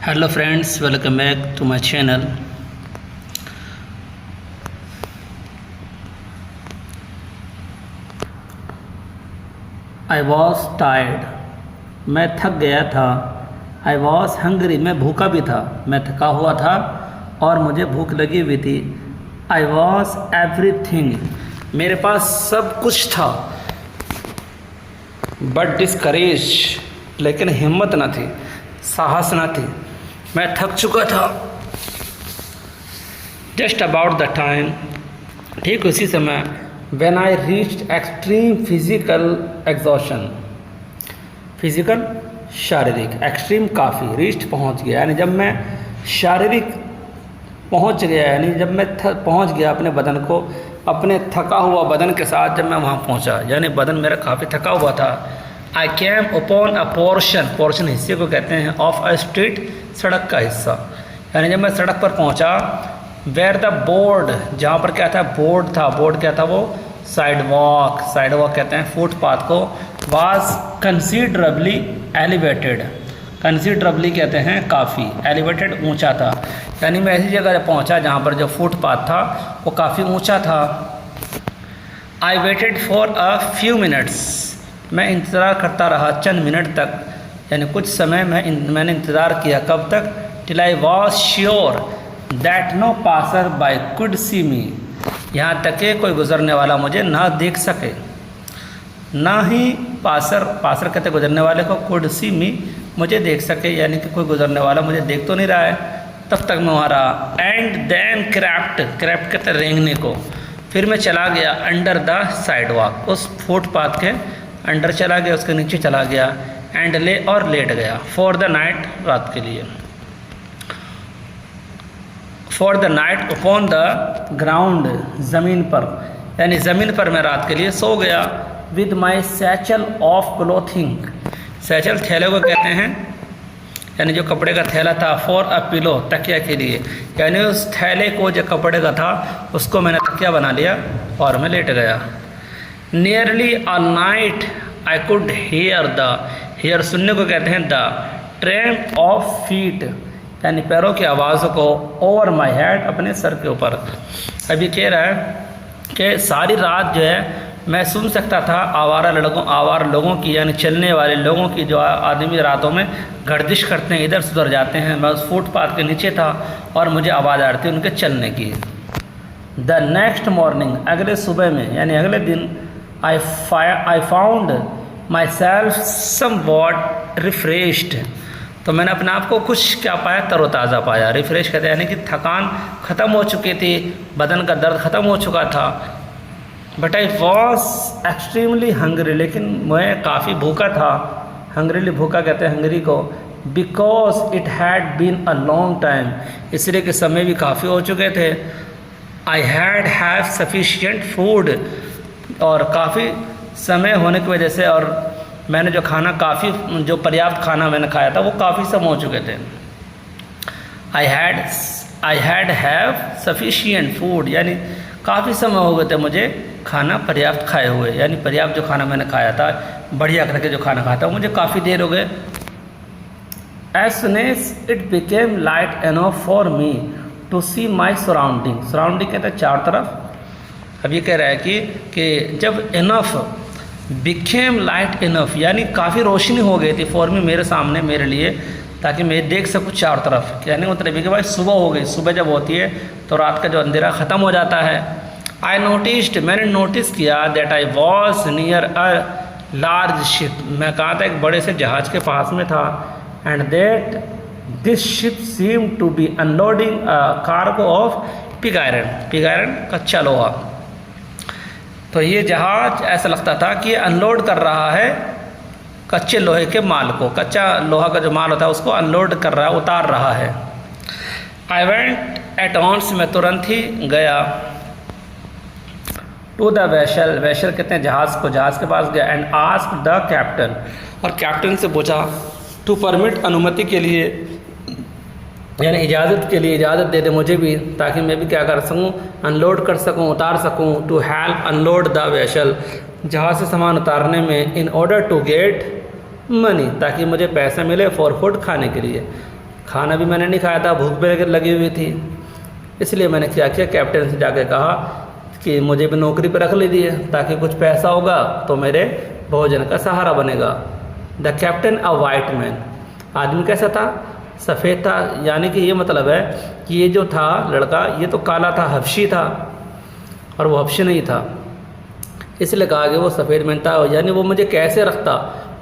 Hello friends, welcome back to my channel. I was tired. मैं थक गया था. I was hungry. मैं भूखा भी था. मैं थका हुआ था और मुझे भूख लगी हुई थी. I was everything. मेरे पास सब कुछ था. But discouraged. लेकिन हिम्मत न थी, साहस न थी. मैं थक चुका था. Just about the time. ठीक उसी समय. When I reached extreme physical exhaustion. Physical शारीरिक, एक्सट्रीम काफ़ी, रीच्ड पहुंच गया, यानी जब मैं शारीरिक पहुंच गया, यानी जब मैं पहुंच गया अपने बदन को, अपने थका हुआ बदन के साथ जब मैं वहां पहुंचा, यानी बदन मेरा काफ़ी थका हुआ था. I came upon a portion हिस्से को कहते हैं, ऑफ अ स्ट्रीट, सड़क का हिस्सा. यानी जब मैं सड़क पर पहुंचा, वेयर द बोर्ड, जहाँ पर क्या था, बोर्ड था. बोर्ड क्या था वो? साइड वॉक कहते हैं फुटपाथ को. Was considerably elevated. कंसीडरेबली कहते हैं काफ़ी, एलिवेटेड ऊंचा था. यानी मैं ऐसी जगह पहुंचा जहाँ पर जो फुटपाथ था वो काफ़ी ऊंचा था. I waited for a few minutes. मैं इंतज़ार करता रहा चंद मिनट तक, यानी कुछ समय मैंने इंतज़ार किया. कब तक? Till I was sure that no passerby could see me. यहाँ तक कि कोई गुज़रने वाला मुझे ना देख सके. ना ही पासर कहते गुज़रने वाले को, कुड सी मी, मुझे देख सके, यानी कि कोई गुज़रने वाला मुझे देख तो नहीं रहा है. तब तक मैं वहाँ रहा. एंड देन क्रैप्ट कहते रेंगने को. फिर मैं चला गया अंडर द साइड वॉक, उस फुटपाथ के अंडर चला गया, उसके नीचे चला गया. एंड लेट गया. फॉर द नाइट, रात के लिए. For the night upon the ground, ज़मीन पर, यानी ज़मीन पर मैं रात के लिए सो गया. With my satchel of clothing. Satchel थैले को कहते हैं, यानी जो कपड़े का थैला था. फॉर अ पिलो, तकिया के लिए, यानी उस थैले को जो कपड़े का था उसको मैंने तकिया बना लिया और मैं लेट गया. Nearly a night I could hair सुनने को कहते हैं द ट्रैम्प ऑफ फीट, यानी पैरों की आवाज़ों को. ओवर माई हेड, अपने सर के ऊपर. अभी कह रहा है कि सारी रात जो है मैं सुन सकता था आवारा लोगों की, यानी चलने वाले लोगों की, जो आदमी रातों में गर्दिश करते हैं, इधर से उधर जाते हैं. मैं उस फुटपाथ के नीचे था और मुझे आवाज़ आ रही थी उनके चलने की. द नेक्स्ट मॉर्निंग, अगले सुबह में, यानी अगले दिन, I found my self somewhat refreshed. तो मैंने अपने आप को कुछ क्या पाया, तरोताज़ा पाया. रिफ्रेश कहते हैं यानी कि थकान ख़त्म हो चुकी थी, बदन का दर्द ख़त्म हो चुका था. But I was extremely hungry, लेकिन मैं काफ़ी भूखा था. हंग्रीली, भूखा कहते हैं हंग्री को. Because it had been a long time, इसलिए कि समय भी काफ़ी हो चुके थे. आई हैव सफिशिएंट फूड, और काफ़ी समय होने की वजह से, और मैंने जो खाना जो पर्याप्त खाना मैंने खाया था वो काफ़ी समय हो चुके थे. आई हैव सफिशिएंट फूड, यानी काफ़ी समय हो गए थे मुझे खाना पर्याप्त खाए हुए, यानी पर्याप्त जो खाना मैंने खाया था, बढ़िया करके जो खाना खाया था, मुझे काफ़ी देर हो गए. As soon as it became light enough for me to see my surrounding. Surrounding कहते हैं चार तरफ. अब ये कह रहा है कि जब इनफ बिकेम लाइट इनफ, यानी काफ़ी रोशनी हो गई थी फॉर मी, मेरे सामने, मेरे लिए, ताकि मैं देख सकूँ चार तरफ. कहने का मतलब कि भाई सुबह हो गई. सुबह जब होती है तो रात का जो अंधेरा ख़त्म हो जाता है. आई नोटिस्ड, मैंने नोटिस किया, that I was near a large ship. मैं कहाँ था? एक बड़े से जहाज़ के पास में था. And that this ship seem to be unloading a cargo of pig iron, कच्चा लोहा. तो ये जहाज़ ऐसा लगता था कि अनलोड कर रहा है कच्चे लोहे के माल को. कच्चा लोहा का जो माल होता है उसको अनलोड कर रहा है, उतार रहा है. आई वेंट एट ऑन्स, मैं तुरंत ही गया. टू द वेशल कहते हैं जहाज़ को, जहाज़ के पास गया. एंड आस्क्ड द कैप्टन, और कैप्टन से पूछा, टू परमिट, अनुमति के लिए, यानी इजाज़त के लिए, इजाज़त दे दे मुझे भी, ताकि मैं भी क्या कर सकूँ, अनलोड कर सकूँ, उतार सकूँ. To help unload the vessel, जहाज़ से सामान उतारने में. In order to get money, ताकि मुझे पैसा मिले फॉर फूड, खाने के लिए. खाना भी मैंने नहीं खाया था, भूख भी लगी हुई थी। इसलिए मैंने क्या किया, कैप्टन से जाकर कहा कि मुझे भी नौकरी पर रख लीजिए, ताकि कुछ पैसा होगा तो मेरे भोजन का सहारा बनेगा। The captain a white man, आदमी कैसा था, सफ़ेद था। यानी कि ये मतलब है कि ये जो था लड़का, ये तो काला था, हबशी था, और वो हबशी नहीं था, इसलिए कहा कि वो सफ़ेद मैन था। यानी वो मुझे कैसे रखता,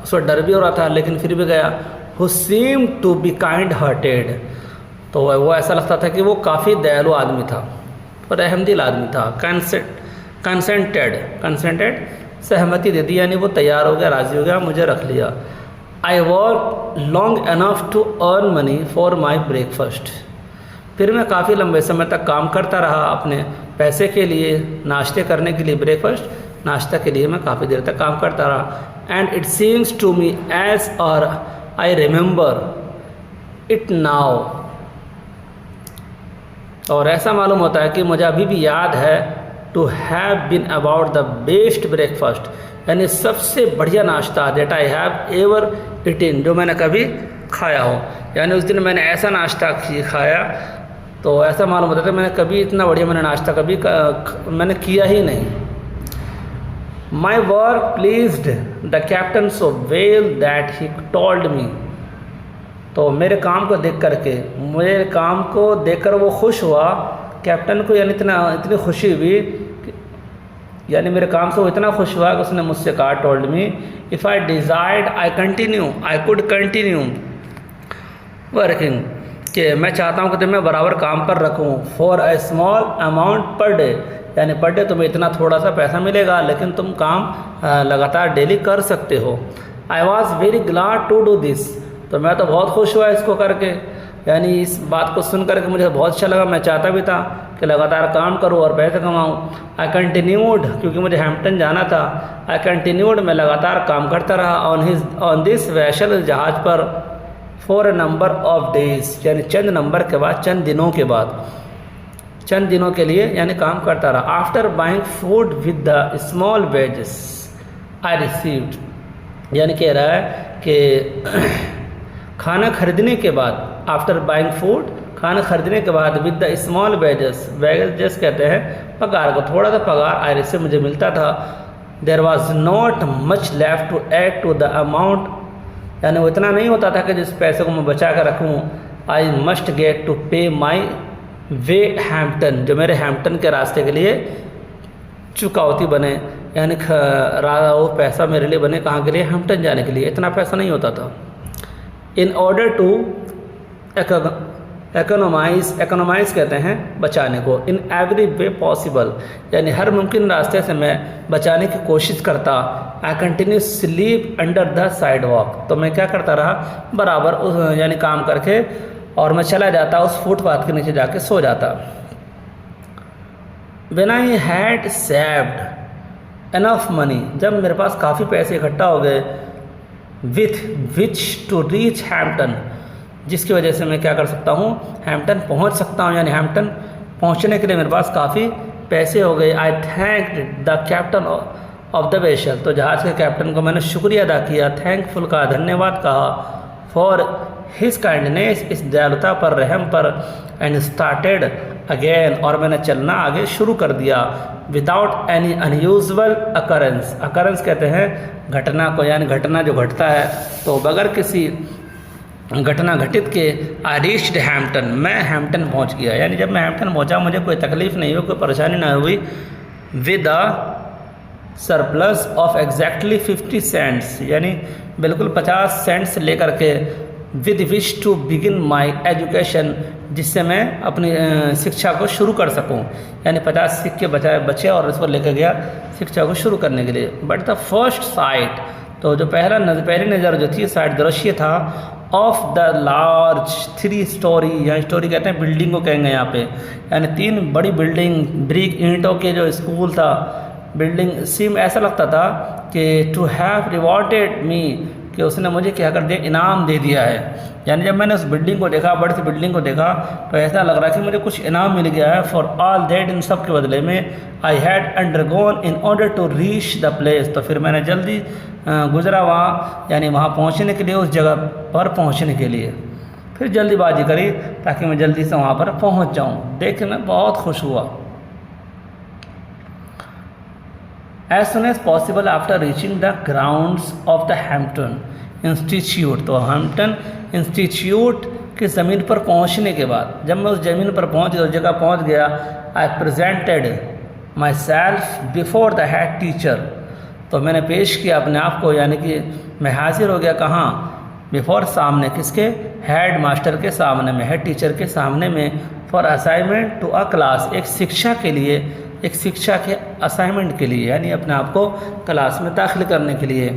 उसको डर भी हो रहा था, लेकिन फिर भी गया। Who seem to be kind hearted, तो वो ऐसा लगता था कि वो काफ़ी दयालु आदमी था और रहमदिल आदमी था। कंसेंटेड सहमति दे दी, यानी वो तैयार हो गया, राज़ी हो गया, मुझे रख लिया। I work long enough to earn money for my breakfast, फिर मैं काफ़ी लंबे समय तक काम करता रहा अपने पैसे के लिए, नाश्ते करने के लिए, ब्रेकफास्ट नाश्ता के लिए मैं काफ़ी देर तक काम करता रहा। And it seems to me as or I remember it now, और ऐसा मालूम होता है कि मुझे अभी भी याद है, to have been about the best breakfast, यानी सबसे बढ़िया नाश्ता, that I have ever eaten, जो मैंने कभी खाया हो। यानी उस दिन मैंने ऐसा नाश्ता खाया, तो ऐसा मालूम होता था मैंने कभी इतना बढ़िया मैंने नाश्ता कभी मैंने किया ही नहीं। My work pleased the captain so well that he told me, तो मेरे काम को देख करके, मेरे काम को देखकर वो खुश हुआ, कैप्टन को, यानी इतनी खुशी हुई, यानी मेरे काम से वो इतना खुश हुआ कि उसने मुझसे कहा, told me if I desired I could continue working, कि मैं चाहता हूँ कि मैं बराबर काम पर रखूँ, for a small amount per day, यानी पर डे तुम्हें इतना थोड़ा सा पैसा मिलेगा, लेकिन तुम काम लगातार डेली कर सकते हो। I was very glad to do this, तो मैं तो बहुत खुश हुआ इसको करके, यानी इस बात को सुन करके मुझे बहुत अच्छा लगा। मैं चाहता भी था कि लगातार काम करूं और पैसे कमाऊं। आई कंटिन्यूड, क्योंकि मुझे हैम्पटन जाना था, आई कंटिन्यूड, मैं लगातार काम करता रहा ऑन दिस वेसल, जहाज़ पर, for a number of days, यानी चंद नंबर के बाद, चंद दिनों के बाद, चंद दिनों के लिए यानी काम करता रहा। After buying food with the small wages I received, यानी कह रहा है कि खाना खरीदने के बाद, आफ्टर बाइंग फूड, खाना खरीदने के बाद, with the small wages, wages कहते हैं पगार को, थोड़ा सा पगार आयरिश से मुझे मिलता था। There was not much left to add to the amount, यानी वो इतना नहीं होता था कि जिस पैसे को मैं बचा कर रखूँ। आई मस्ट गेट टू पे माई वे हैम्पटन, जो मेरे हैम्पटन के रास्ते के लिए चुकौती बने, यानी वो पैसा मेरे लिए बने, कहाँ के लिए, हैम्पटन जाने के लिए। इतना पैसा नहीं होता था। इन ऑर्डर टू एकोनोमाइज कहते हैं बचाने को, इन एवरी वे पॉसिबल, यानी हर मुमकिन रास्ते से मैं बचाने की कोशिश करता। I continue sleep under the side walk, तो मैं क्या करता रहा, बराबर यानी काम करके, और मैं चला जाता उस फुटपाथ के नीचे जाके सो जाता। When I had saved enough money, जब मेरे पास काफ़ी पैसे इकट्ठा हो गए, with which to reach Hampton, जिसकी वजह से मैं क्या कर सकता हूँ, हैम्पटन पहुँच सकता हूँ, यानी हैम्पटन पहुँचने के लिए मेरे पास काफ़ी पैसे हो गए। I thanked the captain of the vessel, तो जहाज़ के कैप्टन को मैंने शुक्रिया अदा किया, थैंकफुल कहा, धन्यवाद कहा, फॉर हिज काइंडनेस, इस दयालुता पर, रहम पर, एंड स्टार्टेड अगेन, और मैंने चलना आगे शुरू कर दिया। Without any unusual occurrence, occurrence कहते हैं घटना को, यानी घटना जो घटता है, तो बगैर किसी घटना घटित के, आई रीच्ड हैम्पटन, मैं हैम्पटन पहुंच गया, यानी जब मैं हैम्पटन पहुंचा मुझे कोई तकलीफ़ नहीं हुई, कोई परेशानी ना हुई। With a surplus of exactly 50 cents, यानी बिल्कुल 50 सेंट्स लेकर के, with wish to begin my education, जिससे मैं अपनी शिक्षा को शुरू कर सकूं, यानी 50 सिक्के बचे और इसको लेकर गया शिक्षा को शुरू करने के लिए। बट द फर्स्ट साइट, तो जो पहली नज़र जो थी, साइट दृश्य था, ऑफ द लार्ज 3 स्टोरी, यहाँ स्टोरी कहते हैं बिल्डिंग को कहेंगे यहाँ पे, यानी 3 बड़ी बिल्डिंग, ब्रिक ईंटों के जो स्कूल था, बिल्डिंग सीम ऐसा लगता था कि टू हैव रिवॉर्डेड मी, कि उसने मुझे क्या कर दिया, इनाम दे दिया है। यानी जब मैंने उस बिल्डिंग को देखा, बड़ी सी बिल्डिंग को देखा, तो ऐसा लग रहा कि मुझे कुछ इनाम मिल गया है। फॉर ऑल दैट, इन सब के बदले में, I had undergone in order to reach the place, तो फिर मैंने जल्दी गुजरा वहाँ, यानी वहाँ पहुँचने के लिए, उस जगह पर पहुँचने के लिए। फिर जल्दीबाजी करी ताकि मैं जल्दी से वहाँ पर पहुँच जाऊँ। देख के मैं बहुत खुश हुआ। As soon as possible after reaching the grounds of the Hampton Institute, तो हैम्पटन इंस्टीट्यूट की ज़मीन पर पहुंचने के बाद, जब मैं उस ज़मीन पर पहुंच गया, उस जगह पहुंच गया, I presented my self before the head teacher, तो मैंने पेश किया अपने आप को, यानी कि मैं हाजिर हो गया कहाँ, बिफोर, सामने, किसके, हेड मास्टर के सामने में, हेड टीचर के सामने में, for assignment to a class, एक शिक्षा के लिए, एक शिक्षा के असाइनमेंट के लिए, यानी अपने आप को क्लास में दाखिल करने के लिए।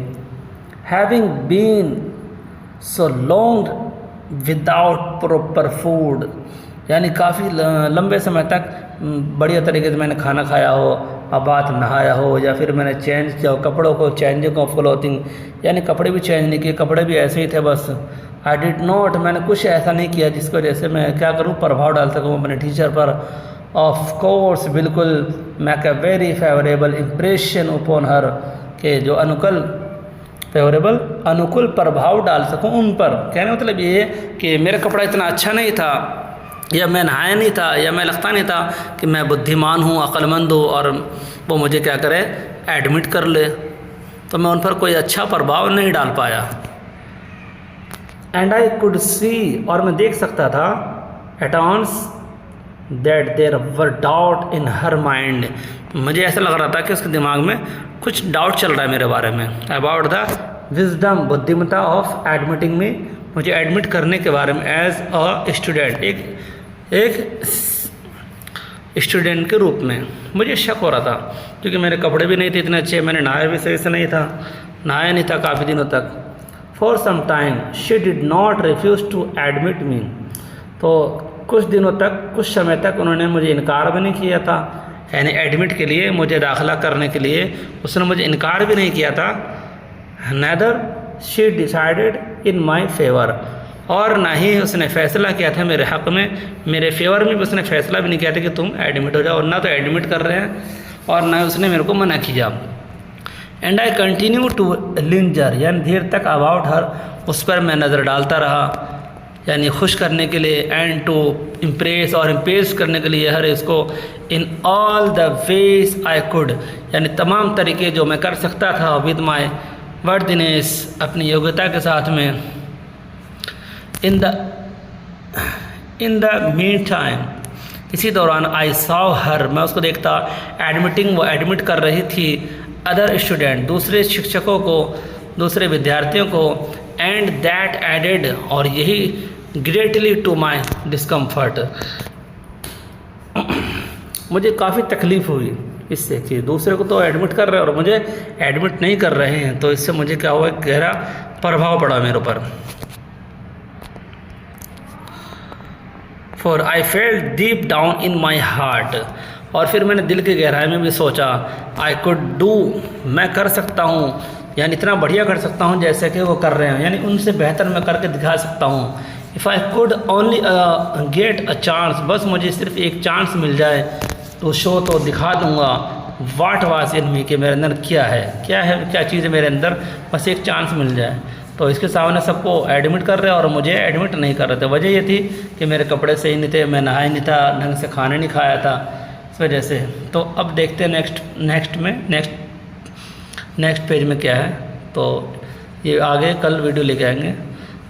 Having been so long without proper food, यानी काफ़ी लंबे समय तक बढ़िया तरीके से मैंने खाना खाया हो, अब बात नहाया हो, या फिर मैंने चेंज किया कपड़ों को, चेंजिंग ऑफ क्लोथिंग, यानी कपड़े भी चेंज नहीं किए, कपड़े भी ऐसे ही थे बस। आई डिड नॉट, मैंने कुछ ऐसा नहीं किया जिसकी वजह से मैं क्या करूँ, प्रभाव डाल सकूँ अपने टीचर पर। ऑफ कोर्स, बिल्कुल, make a very favourable impression upon her, के जो अनुकूल प्रभाव डाल सकूं उन पर। कहने मतलब ये कि मेरा कपड़ा इतना अच्छा नहीं था, या मैं नहाया नहीं था, या मैं लगता नहीं था कि मैं बुद्धिमान हूँ, अक्लमंद हूँ, और वो मुझे क्या करे, एडमिट कर ले, तो मैं उन पर कोई अच्छा प्रभाव नहीं डाल पाया। एंड आई कुड सी, और मैं देख सकता था, at once that there were doubt in her mind, मुझे ऐसा लग रहा था कि उसके दिमाग में कुछ डाउट चल रहा है मेरे बारे में, अबाउट द विजडम, बुद्धिमत्ता ऑफ एडमिटिंग में, मुझे एडमिट करने के बारे में, एज अ स्टूडेंट, एक स्टूडेंट के रूप में मुझे शक हो रहा था, क्योंकि मेरे कपड़े भी नहीं थे इतने अच्छे, मैंने नहाया भी सही से नहीं था, नहाया नहीं था काफ़ी दिनों तक। For some time she did not refuse to admit me, तो कुछ दिनों तक, कुछ समय तक उन्होंने मुझे इनकार भी नहीं किया था, यानी एडमिट के लिए, मुझे दाखिला करने के लिए उसने मुझे इनकार भी नहीं किया था। Neither she decided in my favour, और ना ही उसने फ़ैसला किया था मेरे हक़ में, मेरे फेवर में भी उसने फ़ैसला भी नहीं किया था कि तुम एडमिट हो जाओ, और ना तो एडमिट कर रहे हैं, और ना उसने मेरे को मना किया। एंड आई कंटिन्यू टू लिंजर, यानी देर तक अबाउट हर, उस पर मैं नज़र डालता रहा, यानी खुश करने के लिए, एंड टू इम्प्रेस, और इम्प्रेस करने के लिए हर इसको, in all the ways I could, यानी तमाम तरीके जो मैं कर सकता था, विद माई वर्दीनेस, अपनी योग्यता के साथ में। इन द मीन टाइम, इसी दौरान, आई सॉ हर, मैं उसको देखता, एडमिटिंग, वो एडमिट कर रही थी, अदर स्टूडेंट, दूसरे शिक्षकों को, दूसरे विद्यार्थियों को, एंड दैट एडेड, और यही ग्रेटली टू माई डिस्कम्फर्ट, मुझे काफ़ी तकलीफ़ हुई इससे कि दूसरे को तो एडमिट कर रहे हैं और मुझे एडमिट नहीं कर रहे हैं, तो इससे मुझे क्या हुआ, गहरा प्रभाव पड़ा मेरे ऊपर। For I felt deep down in my heart, और फिर मैंने दिल की गहराई में भी सोचा, आई कुड डू, मैं कर सकता हूँ, यानी इतना बढ़िया कर सकता हूँ जैसे कि वो कर रहे हैं, यानी उनसे बेहतर मैं करके दिखा सकता हूँ। If I could only get a chance, बस मुझे सिर्फ एक चांस मिल जाए तो शो, तो दिखा दूँगा वाट वाज इन मी, कि मेरे अंदर क्या है, क्या चीज़ है मेरे अंदर, बस एक चांस मिल जाए। तो इसके सामने सबको एडमिट कर रहे हैं और मुझे एडमिट नहीं कर रहे थे। वजह ये थी कि मेरे कपड़े सही नहीं थे, मैं नहाया नहीं था, ढंग से खाना नहीं खाया था, इस वजह से। तो अब देखते हैं नेक्स्ट पेज में क्या है। तो ये आगे कल वीडियो लेके आएंगे।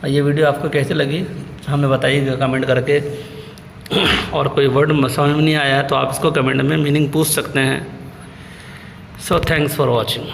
ये वीडियो आपको कैसे लगी हमें बताइएगा कमेंट करके, और कोई वर्ड समझ में नहीं आया तो आप इसको कमेंट में मीनिंग पूछ सकते हैं। So thanks for watching.